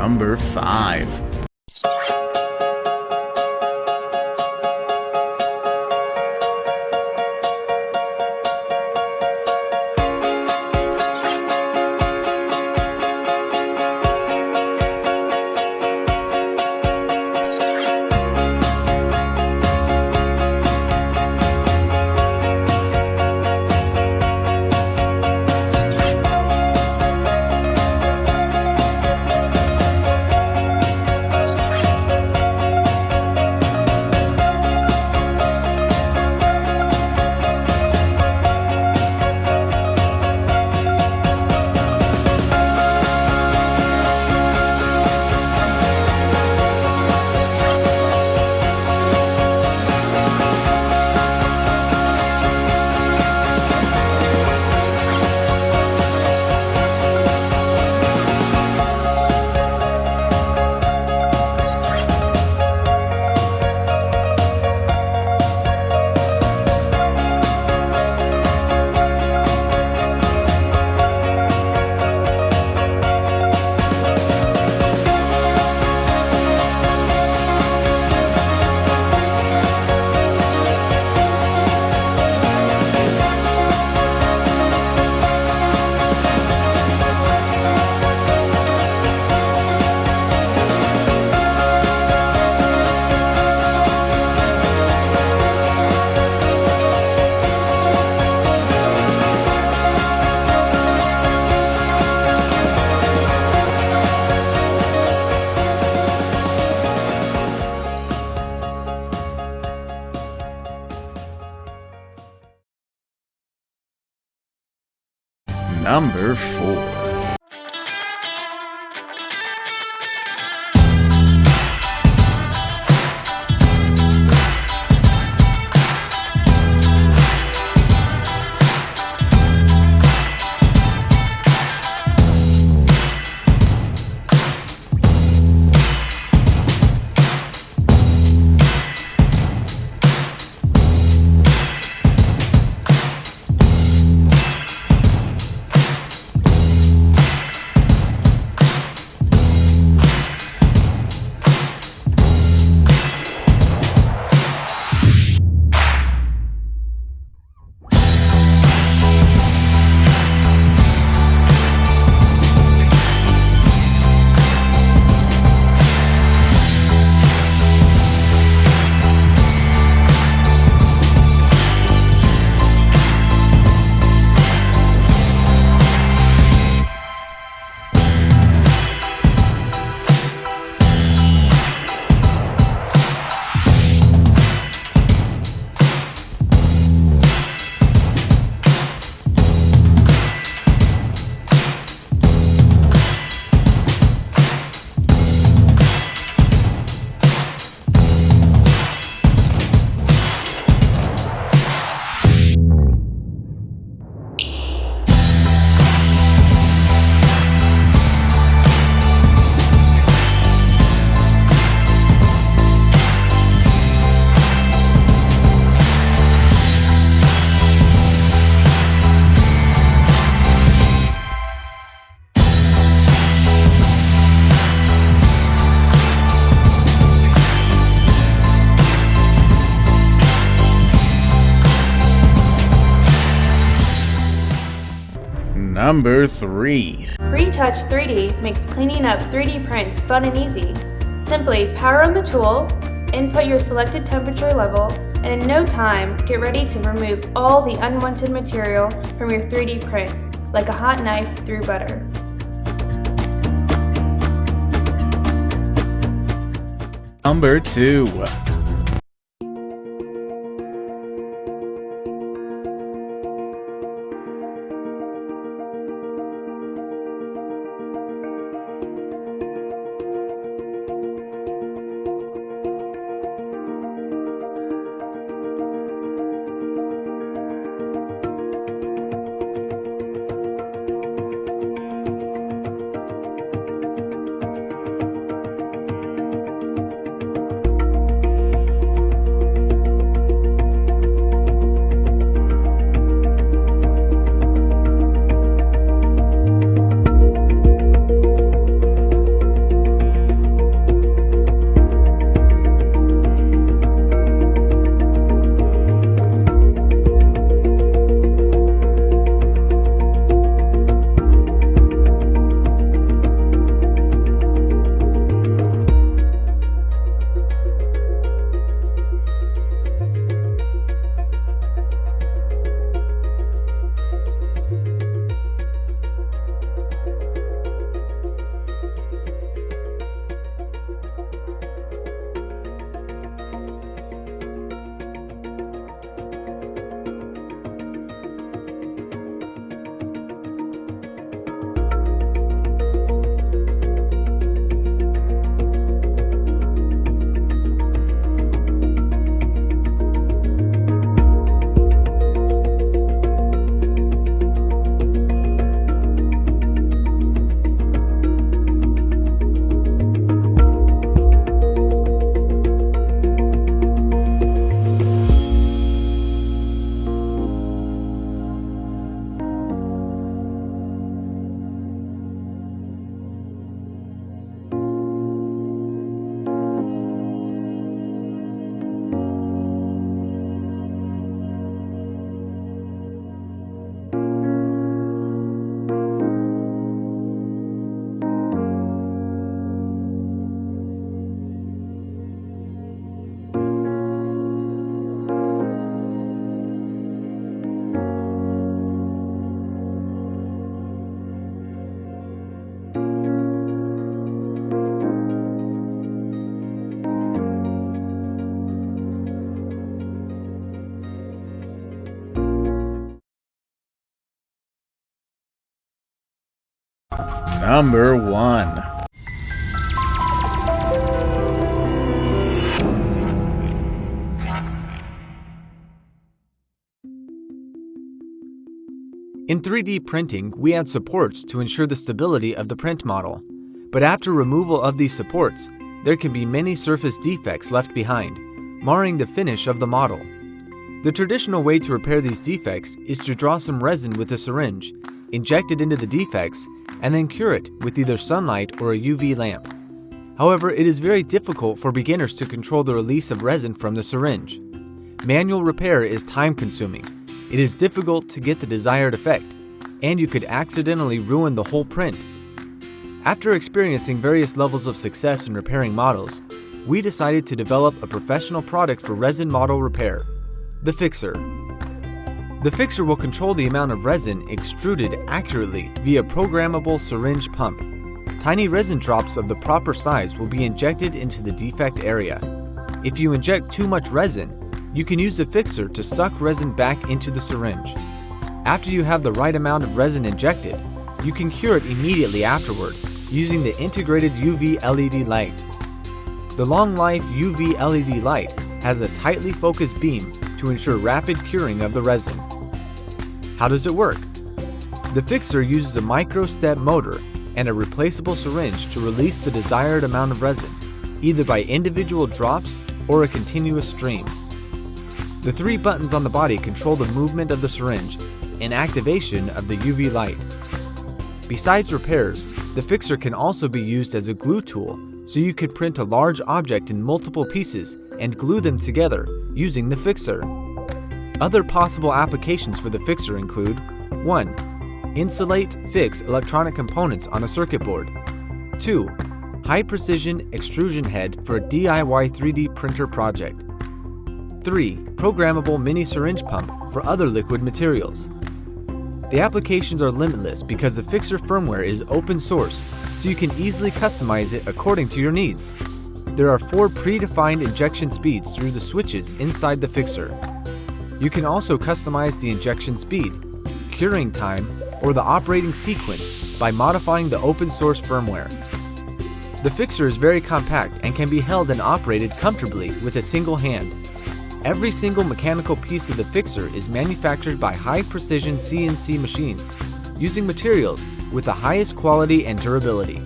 Number 5. Number 4. Number 3. Retouch 3D makes cleaning up 3D prints fun and easy. Simply power on the tool, input your selected temperature level, and in no time, get ready to remove all the unwanted material from your 3D print, like a hot knife through butter. Number 2. Number 1. In 3D printing, we add supports to ensure the stability of the print model. But after removal of these supports, there can be many surface defects left behind, marring the finish of the model. The traditional way to repair these defects is to draw some resin with a syringe, inject it into the defects, and then cure it with either sunlight or a UV lamp. However, it is very difficult for beginners to control the release of resin from the syringe. Manual repair is time-consuming. It is difficult to get the desired effect, and you could accidentally ruin the whole print. After experiencing various levels of success in repairing models, we decided to develop a professional product for resin model repair, the fixer. The fixer will control the amount of resin extruded accurately via programmable syringe pump. Tiny resin drops of the proper size will be injected into the defect area. If you inject too much resin, you can use the fixer to suck resin back into the syringe. After you have the right amount of resin injected, you can cure it immediately afterward using the integrated UV LED light. The long life UV LED light has a tightly focused beam to ensure rapid curing of the resin. How does it work? The fixer uses a micro-step motor and a replaceable syringe to release the desired amount of resin, either by individual drops or a continuous stream. The 3 buttons on the body control the movement of the syringe and activation of the UV light. Besides repairs, the fixer can also be used as a glue tool, so you could print a large object in multiple pieces and glue them together using the fixer. Other possible applications for the fixer include 1. Insulate, fix electronic components on a circuit board. 2. High-precision extrusion head for a DIY 3D printer project. 3. Programmable mini syringe pump for other liquid materials. The applications are limitless because the fixer firmware is open source, so you can easily customize it according to your needs. There are 4 predefined injection speeds through the switches inside the fixer. You can also customize the injection speed, curing time, or the operating sequence by modifying the open source firmware. The fixer is very compact and can be held and operated comfortably with a single hand. Every single mechanical piece of the fixer is manufactured by high-precision CNC machines, using materials with the highest quality and durability.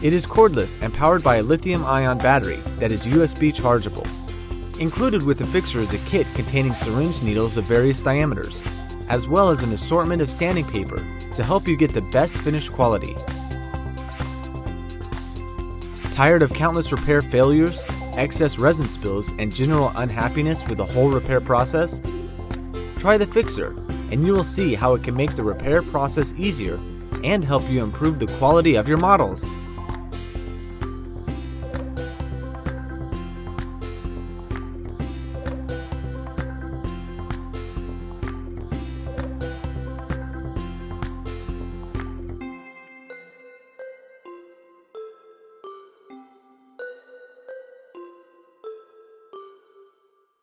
It is cordless and powered by a lithium-ion battery that is USB chargeable. Included with the fixer is a kit containing syringe needles of various diameters, as well as an assortment of sanding paper to help you get the best finished quality. Tired of countless repair failures, excess resin spills, and general unhappiness with the whole repair process? Try the fixer, and you will see how it can make the repair process easier and help you improve the quality of your models.